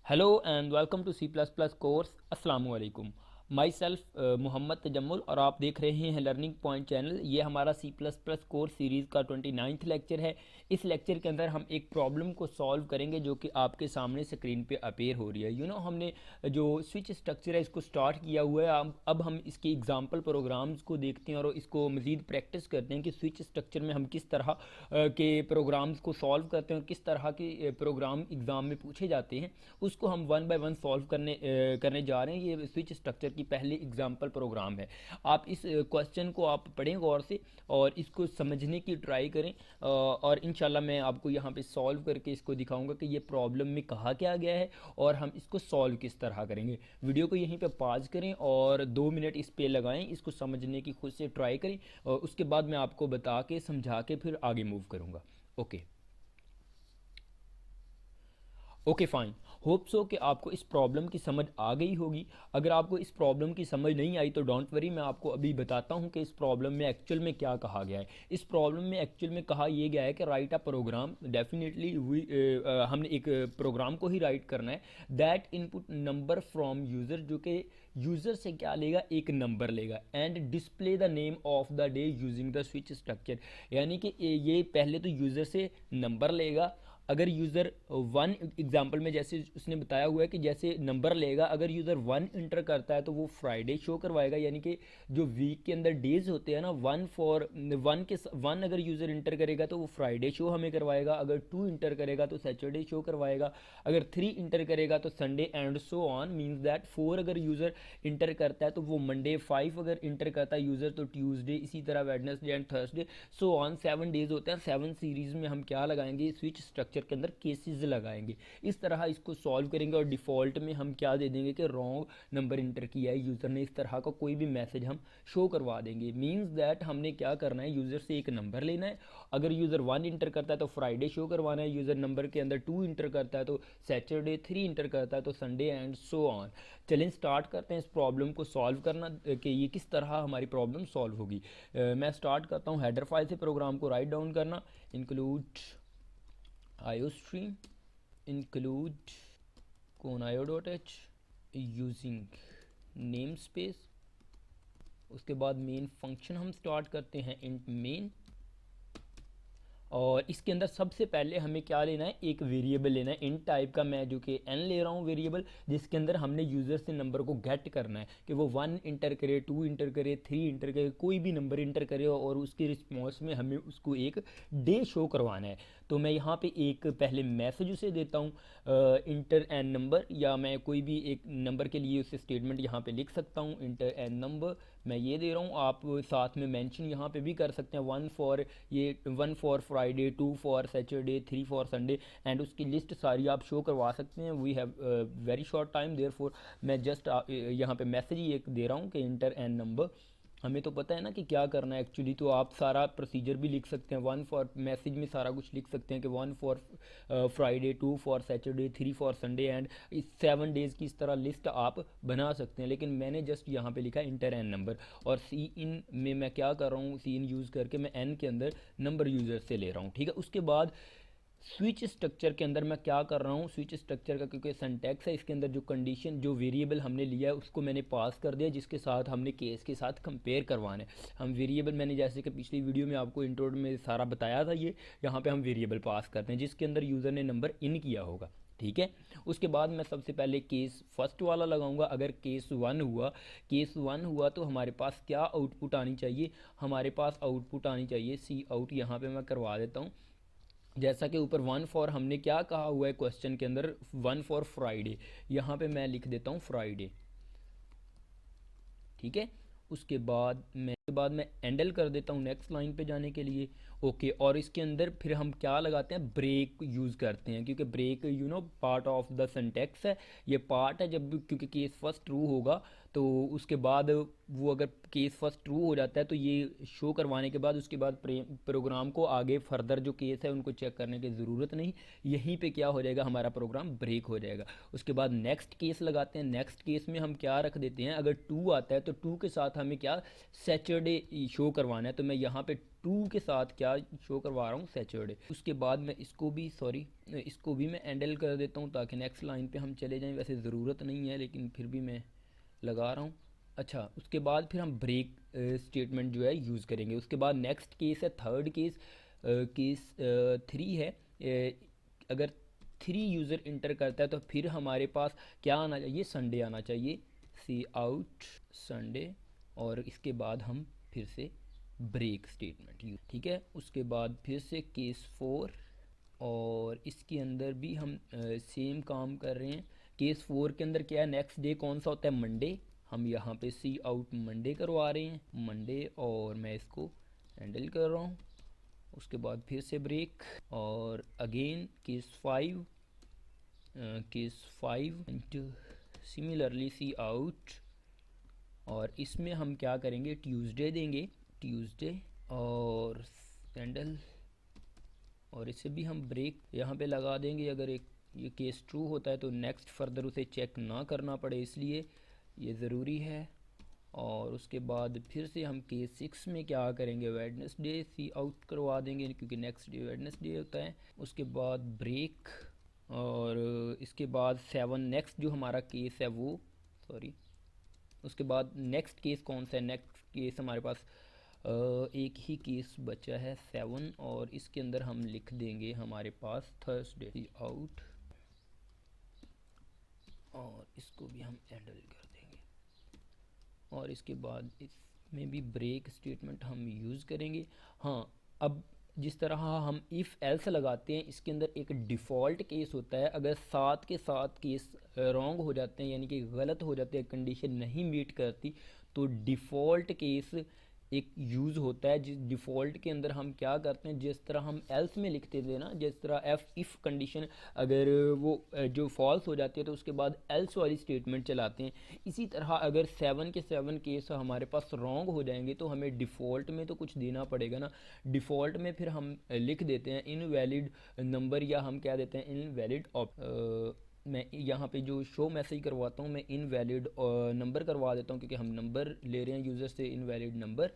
Hello and welcome to C++ course अस्सलाम वालेकुम। My self Mohammad Tajammul और आप देख रहे हैं लर्निंग पॉइंट चैनल। ये हमारा C++ कोर्स सीरीज़ का 29th लेक्चर है। इस लेक्चर के अंदर हम एक प्रॉब्लम को सॉल्व करेंगे जो कि आपके सामने स्क्रीन पे अपेयर हो रही है। हमने जो स्विच स्ट्रक्चर है इसको स्टार्ट किया हुआ है। अब हम इसके एग्जाम्पल प्रोग्राम्स को देखते हैं और इसको मज़ीद प्रैक्टिस करते हैं कि स्विच स्ट्रक्चर में हम किस तरह के प्रोग्राम्स को सॉल्व करते हैं और किस तरह के प्रोग्राम एग्ज़ाम में पूछे जाते हैं उसको हम वन बाय वन सॉल्व करने जा रहे हैं। ये स्विच स्ट्रक्चर की पहली एग्जांपल प्रोग्राम है। आप इस क्वेश्चन को आप पढ़ें गौर से और इसको समझने की ट्राई करें और इंशाल्लाह मैं आपको यहाँ पे सॉल्व करके इसको दिखाऊंगा कि ये प्रॉब्लम में कहा क्या गया है और हम इसको सॉल्व किस तरह करेंगे। वीडियो को यहीं पे पॉज करें और 2 मिनट इस पे लगाएं, इसको समझने की खुद से ट्राई करें और उसके बाद मैं आपको बता के समझा के फिर आगे मूव करूँगा। Okay fine. होप सो कि आपको इस प्रॉब्लम की समझ आ गई होगी। अगर आपको इस प्रॉब्लम की समझ नहीं आई तो डोंट वरी, मैं आपको अभी बताता हूँ कि इस प्रॉब्लम में एक्चुअल में क्या कहा गया है। इस प्रॉब्लम में एक्चुअल में कहा यह गया है कि राइट अ प्रोग्राम। डेफिनेटली हमने एक प्रोग्राम को ही राइट करना है। That input number from user, जो कि यूज़र से क्या लेगा, एक नंबर लेगा, and display the name of the day using the switch structure. यानी कि ये पहले तो यूज़र से नंबर लेगा। अगर यूज़र वन एग्जांपल में जैसे उसने बताया हुआ है कि जैसे नंबर लेगा, अगर यूज़र वन इंटर करता है तो वो फ्राइडे शो करवाएगा। यानी कि जो वीक के अंदर डेज होते हैं ना, वन अगर यूज़र इंटर करेगा तो वो फ्राइडे शो हमें करवाएगा। अगर टू इंटर करेगा तो सैटरडे शो करवाएगा। अगर थ्री इंटर करेगा तो Sunday, and so on. Means that four अगर यूज़र इंटर करता है तो वो मंडे, फाइव अगर इंटर करता है यूज़र तो ट्यूसडे, इसी तरह Wednesday and Thursday, so on. 7 days होते हैं। 7 सीरीज़ में हम क्या लगाएंगे, स्विच स्ट्रक्चर के अंदर केसेस लगाएंगे। इस तरह इसको सॉल्व करेंगे और डिफ़ॉल्ट में हम क्या दे देंगे कि रॉन्ग नंबर इंटर किया है यूज़र ने। इस तरह का कोई भी मैसेज हम शो करवा देंगे। मीन्स दैट हमने क्या करना है, यूज़र से एक नंबर लेना है। अगर यूज़र वन इंटर करता है तो फ्राइडे शो करवाना है। यूज़र नंबर के अंदर टू इंटर करता है तो सैटरडे, थ्री इंटर करता है तो संडे, एंड सो ऑन। चलें स्टार्ट करते हैं इस प्रॉब्लम को सॉल्व करना कि ये किस तरह हमारी प्रॉब्लम सॉल्व होगी। मैं स्टार्ट करता हूँ हेडर फाइल से प्रोग्राम को राइट डाउन करना। Include iostream, include conio.h using namespace। उसके बाद मेन फंक्शन हम स्टार्ट करते हैं इंट मेन, और इसके अंदर सबसे पहले हमें क्या लेना है, एक वेरिएबल लेना है इंट टाइप का। मैं जो कि n ले रहा हूँ वेरिएबल, जिसके अंदर हमने यूज़र से नंबर को गेट करना है कि वो वन इंटर करे, टू इंटर करे, थ्री इंटर करे, कोई भी नंबर इंटर करे और उसके रिस्पॉन्स में हमें उसको एक डे शो करवाना है। तो मैं यहाँ पे एक पहले मैसेज उसे देता हूँ इंटर एन नंबर, या मैं कोई भी एक नंबर के लिए उसे स्टेटमेंट यहाँ पे लिख सकता हूँ इंटर एन नंबर। मैं ये दे रहा हूँ, आप साथ में मेंशन यहाँ पे भी कर सकते हैं one for Friday, two for Saturday, three for Sunday, and उसकी लिस्ट सारी आप शो करवा सकते हैं। We have very short time, therefore मैं जस्ट यहाँ पे मैसेज ही एक दे रहा हूँ कि इंटर एन नंबर। हमें तो पता है ना कि क्या करना है एक्चुअली, तो आप सारा प्रोसीजर भी लिख सकते हैं। वन फॉर मैसेज में सारा कुछ लिख सकते हैं कि one for Friday, two for Saturday, three for Sunday, and इस 7 डेज़ की इस तरह लिस्ट आप बना सकते हैं। लेकिन मैंने जस्ट यहाँ पे लिखा इंटर एन नंबर, और सी इन में मैं क्या कर रहा हूँ, सी इन यूज़ करके मैं एन के अंदर नंबर यूज़र से ले रहा हूँ। ठीक है, उसके बाद स्विच स्ट्रक्चर के अंदर मैं क्या कर रहा हूँ, स्विच स्ट्रक्चर का क्योंकि सिंटैक्स है, इसके अंदर जो कंडीशन, जो वेरिएबल हमने लिया है उसको मैंने पास कर दिया, जिसके साथ हमने केस के साथ कंपेयर करवाना है। हम वेरिएबल, मैंने जैसे कि पिछली वीडियो में आपको इंट्रो में सारा बताया था, ये यहाँ पे हम वेरिएबल पास करते हैं जिसके अंदर यूज़र ने नंबर इन किया होगा। ठीक है, उसके बाद मैं सबसे पहले केस फर्स्ट वाला लगाऊंगा। अगर केस वन हुआ तो हमारे पास क्या आउटपुट आनी चाहिए, हमारे पास आउटपुट आनी चाहिए सी आउट। यहाँ पे मैं करवा देता हूँ, जैसा कि ऊपर वन फॉर हमने क्या कहा हुआ है क्वेश्चन के अंदर, वन फॉर फ्राइडे, यहाँ पे मैं लिख देता हूँ फ्राइडे। ठीक है, उसके बाद मैं एंडल कर देता हूँ नेक्स्ट लाइन पे जाने के लिए। ओके, और इसके अंदर फिर हम क्या लगाते हैं, ब्रेक यूज़ करते हैं, क्योंकि break part of the syntax है। ये पार्ट है, जब क्योंकि केस फर्स्ट ट्रू होगा तो उसके बाद वो, अगर केस फर्स्ट ट्रू हो जाता है तो ये शो करवाने के बाद उसके बाद प्रोग्राम को आगे फर्दर जो केस है उनको चेक करने की ज़रूरत नहीं, यहीं पे क्या हो जाएगा, हमारा प्रोग्राम ब्रेक हो जाएगा। उसके बाद नेक्स्ट केस लगाते हैं। नेक्स्ट केस में हम क्या रख देते हैं, अगर टू आता है तो टू के साथ हमें क्या, सैटरडे सैटरडे शो करवाना है, तो मैं यहाँ पे ट्रू के साथ क्या शो करवा रहा हूँ, सैटरडे। उसके बाद मैं इसको भी इसको भी मैं एंडल कर देता हूँ ताकि नेक्स्ट लाइन पे हम चले जाएं। वैसे ज़रूरत नहीं है लेकिन फिर भी मैं लगा रहा हूँ। अच्छा, उसके बाद फिर हम ब्रेक स्टेटमेंट जो है यूज़ करेंगे। उसके बाद नेक्स्ट केस है, थर्ड केस, केस 3 है। अगर 3 यूज़र इंटर करता है तो फिर हमारे पास क्या आना चाहिए, संडे आना चाहिए, सी आउट संडे। और इसके बाद हम फिर से ब्रेक स्टेटमेंट यूज, ठीक है। उसके बाद फिर से केस 4, और इसके अंदर भी हम सेम काम कर रहे हैं। केस 4 के अंदर क्या है, नेक्स्ट डे कौन सा होता है, मंडे। हम यहाँ पे सी आउट मंडे करवा रहे हैं, मंडे, और मैं इसको हैंडल कर रहा हूँ। उसके बाद फिर से ब्रेक, और again case 5 similarly see out, और इसमें हम क्या करेंगे, ट्यूसडे देंगे, ट्यूसडे और हैंडल, और इसे भी हम ब्रेक यहाँ पे लगा देंगे। अगर एक ये केस ट्रू होता है तो नेक्स्ट फर्दर उसे चेक ना करना पड़े, इसलिए ये ज़रूरी है। और उसके बाद फिर से हम केस 6 में क्या करेंगे, वेडनेसडे सी आउट करवा देंगे क्योंकि नेक्स्ट डे वेडनेसडे होता है। उसके बाद ब्रेक, और इसके बाद 7 नेक्स्ट जो हमारा केस है वो, सॉरी, उसके बाद नेक्स्ट केस कौन सा है, नेक्स्ट केस हमारे पास एक ही केस बचा है 7, और इसके अंदर हम लिख देंगे हमारे पास थर्सडे आउट, और इसको भी हम हैंडल कर देंगे। और इसके बाद इसमें भी ब्रेक स्टेटमेंट हम यूज़ करेंगे। हाँ, अब जिस तरह हम इफ़ एल्स लगाते हैं, इसके अंदर एक डिफ़ॉल्ट केस होता है। अगर साथ के साथ केस रॉन्ग हो जाते हैं, यानी कि गलत हो जाते हैं, कंडीशन नहीं मीट करती, तो डिफ़ॉल्ट केस एक यूज़ होता है। जिस डिफ़ॉल्ट के अंदर हम क्या करते हैं, जिस तरह हम एल्स में लिखते थे ना, जिस तरह इफ़ कंडीशन अगर वो जो फॉल्स हो जाती है तो उसके बाद एल्स वाली स्टेटमेंट चलाते हैं। इसी तरह अगर 7 के 7 केस हमारे पास रॉन्ग हो जाएंगे तो हमें डिफ़ॉल्ट में तो कुछ देना पड़ेगा ना। डिफ़ॉल्ट में फिर हम लिख देते हैं इनवैलिड नंबर, या हम क्या देते हैं, इनवैलिड मैं यहाँ पे जो शो मैसेज करवाता हूँ, मैं इनवैलिड नंबर करवा देता हूँ, क्योंकि हम नंबर ले रहे हैं यूज़र से, इनवैलिड नंबर,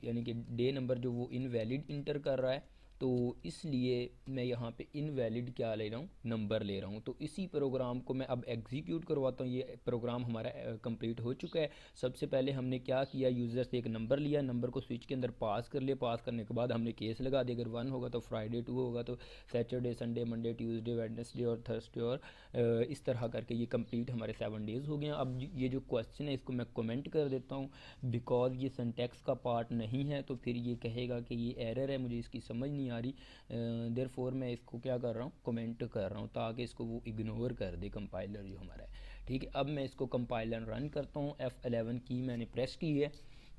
यानी कि डे नंबर जो वो इनवैलिड इंटर कर रहा है, तो इसलिए मैं यहाँ पे इनवैलिड क्या ले रहा हूँ, नंबर ले रहा हूँ। तो इसी प्रोग्राम को मैं अब एग्जीक्यूट करवाता हूँ। ये प्रोग्राम हमारा कंप्लीट हो चुका है। सबसे पहले हमने क्या किया, यूज़र से एक नंबर लिया, नंबर को स्विच के अंदर पास कर लिया, पास करने के बाद हमने केस लगा दिया, अगर 1 होगा तो फ्राइडे, 2 होगा तो Saturday, Sunday, Monday, Tuesday, Wednesday और थर्सडे, और इस तरह करके ये कंप्लीट हमारे 7 डेज़ हो गए हैं। अब ये जो क्वेश्चन है इसको मैं कमेंट कर देता हूँ, बिकॉज ये सिंटैक्स का पार्ट नहीं है तो फिर ये कहेगा कि ये एरर है, मुझे इसकी समझ नहीं आ रही। देयरफॉर मैं इसको क्या कर रहा हूँ, कमेंट कर रहा हूँ, ताकि इसको वो इग्नोर कर दे कंपाइलर जो हमारा है। ठीक है, अब मैं इसको कंपाइलर रन करता हूँ, F11 की मैंने प्रेस की है,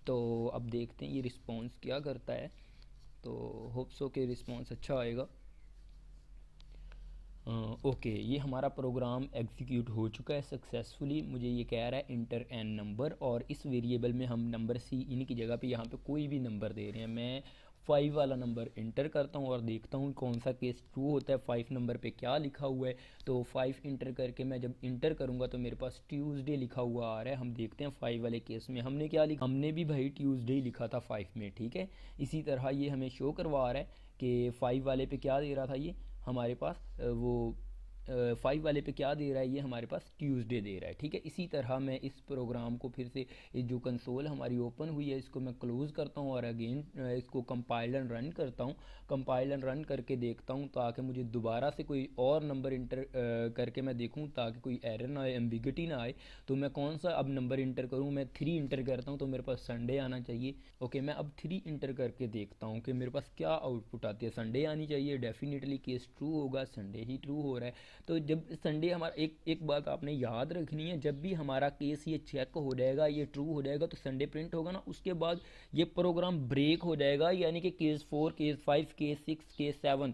तो अब देखते हैं ये रिस्पॉन्स क्या करता है। तो होप सो कि रिस्पॉन्स अच्छा आएगा। ओके, ये हमारा प्रोग्राम एग्जीक्यूट हो चुका है सक्सेसफुली। मुझे ये कह रहा है इंटर एन नंबर, और इस वेरिएबल में हम नंबर सी इन की जगह पे यहाँ पे कोई भी नंबर दे रहे हैं। मैं 5 वाला नंबर इंटर करता हूँ और देखता हूँ कौन सा केस ट्रू होता है, 5 नंबर पे क्या लिखा हुआ है। तो 5 इंटर करके मैं जब इंटर करूँगा तो मेरे पास ट्यूसडे लिखा हुआ आ रहा है। हम देखते हैं 5 वाले केस में हमने क्या लिखा, हमने भी भाई ट्यूसडे ही लिखा था 5 में, ठीक है। इसी तरह ये हमें शो करवा रहा है कि 5 वाले पे क्या दे रहा था, ये हमारे पास वो 5 वाले पे क्या दे रहा है, ये हमारे पास ट्यूसडे दे रहा है, ठीक है। इसी तरह मैं इस प्रोग्राम को फिर से, ये जो कंसोल हमारी ओपन हुई है इसको मैं क्लोज़ करता हूँ और अगेन इसको कंपाइलर रन करता हूँ। कंपाइलर रन करके देखता हूँ ताकि मुझे दोबारा से कोई और नंबर इंटर करके मैं देखूँ, ताकि कोई एरर ना आए, एम्बिगिटी ना आए। तो मैं कौन सा अब नंबर इंटर करूँ, मैं 3 इंटर करता हूँ, तो मेरे पास संडे आना चाहिए। ओके, मैं अब 3 इंटर करके देखता हूँ कि मेरे पास क्या आउटपुट आती है। संडे आनी चाहिए, डेफिनेटली केस ट्रू होगा, संडे ही ट्रू हो रहा है। तो जब संडे हमारा, एक बात आपने याद रखनी है, जब भी हमारा केस ये चेक हो जाएगा, ये ट्रू हो जाएगा, तो संडे प्रिंट होगा ना, उसके बाद ये प्रोग्राम ब्रेक हो जाएगा, यानी कि case 4, case 5, case 6, case 7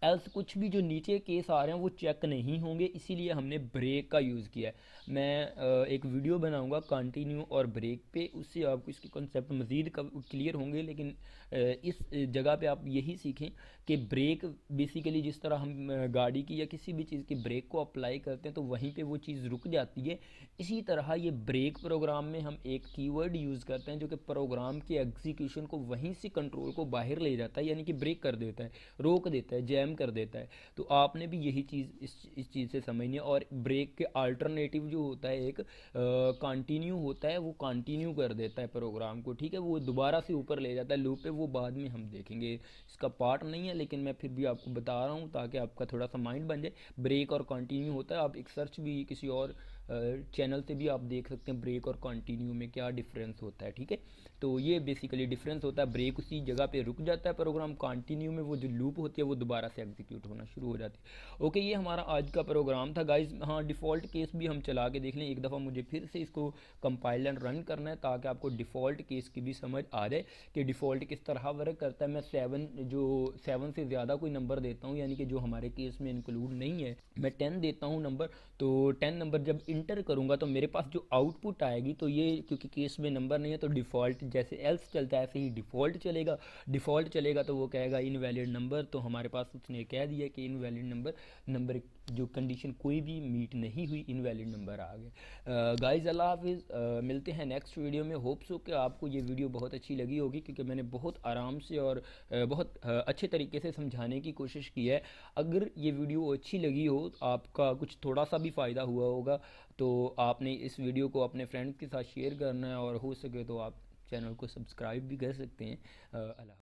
else कुछ भी जो नीचे केस आ रहे हैं वो चेक नहीं होंगे, इसीलिए हमने ब्रेक का यूज़ किया है। मैं एक वीडियो बनाऊंगा कंटिन्यू और ब्रेक पे, उससे आपको इसके कॉन्सेप्ट मज़ीद क्लियर होंगे। लेकिन इस जगह पे आप यही सीखें कि ब्रेक बेसिकली जिस तरह हम गाड़ी की या किसी भी चीज़ की ब्रेक को अप्लाई करते हैं तो वहीं पे वो चीज़ रुक जाती है, इसी तरह ये ब्रेक प्रोग्राम में हम एक कीवर्ड यूज़ करते हैं जो कि प्रोग्राम के एग्जीक्यूशन को वहीं से कंट्रोल को बाहर ले जाता है, यानी कि ब्रेक कर देता है, रोक देता है, जैम कर देता है। तो आपने भी यही चीज़ इस चीज़ से समझनी है। और ब्रेक के अल्टरनेटिव जो होता है एक कंटिन्यू होता है, वो कंटिन्यू कर देता है प्रोग्राम को, ठीक है, वो दोबारा से ऊपर ले जाता है लूप पे, वो बाद में हम देखेंगे, इसका पार्ट नहीं है, लेकिन मैं फिर भी आपको बता रहा हूँ ताकि आपका थोड़ा सा माइंड बन जाए। ब्रेक और कंटिन्यू होता है, आप एक सर्च भी किसी और चैनल से भी आप देख सकते हैं ब्रेक और कंटिन्यू में क्या डिफरेंस होता है, ठीक है। तो ये बेसिकली डिफरेंस होता है, ब्रेक उसी जगह पे रुक जाता है प्रोग्राम, कंटिन्यू में वो जो लूप होती है वो दोबारा से एग्जीक्यूट होना शुरू हो जाती है। ओके, ये हमारा आज का प्रोग्राम था गाइज। हाँ, डिफ़ॉल्ट केस भी हम चला के देख लें एक दफ़ा, मुझे फिर से इसको कंपाइल एंड रन करना है ताकि आपको डिफ़ॉल्ट केस की भी समझ आ जाए कि डिफ़ॉल्ट किस तरह वर्क करता है। मैं 7 से ज़्यादा कोई नंबर देता हूँ, यानी कि जो हमारे केस में इंक्लूड नहीं है, मैं 10 देता हूँ नंबर। तो 10 नंबर जब इंटर करूँगा तो मेरे पास जो आउटपुट आएगी, तो ये क्योंकि केस में नंबर नहीं है तो डिफ़ॉल्ट जैसे एल्स चलता है ऐसे ही डिफ़ॉल्ट चलेगा। डिफ़ॉल्ट चलेगा तो वो कहेगा इनवैलिड नंबर, तो हमारे पास उसने कह दिया कि इनवैलिड नंबर जो कंडीशन कोई भी मीट नहीं हुई, इनवैलिड नंबर आ गए। गाइज़ अल्लाह हाफिज़, मिलते हैं नेक्स्ट वीडियो में। होप सो कि आपको ये वीडियो बहुत अच्छी लगी होगी, क्योंकि मैंने बहुत आराम से और बहुत अच्छे तरीके से समझाने की कोशिश की है। अगर ये वीडियो अच्छी लगी हो, आपका कुछ थोड़ा सा भी फ़ायदा हुआ होगा, तो आपने इस वीडियो को अपने फ्रेंड्स के साथ शेयर करना है, और हो सके तो आप चैनल को सब्सक्राइब भी कर सकते हैं। अल्लाह।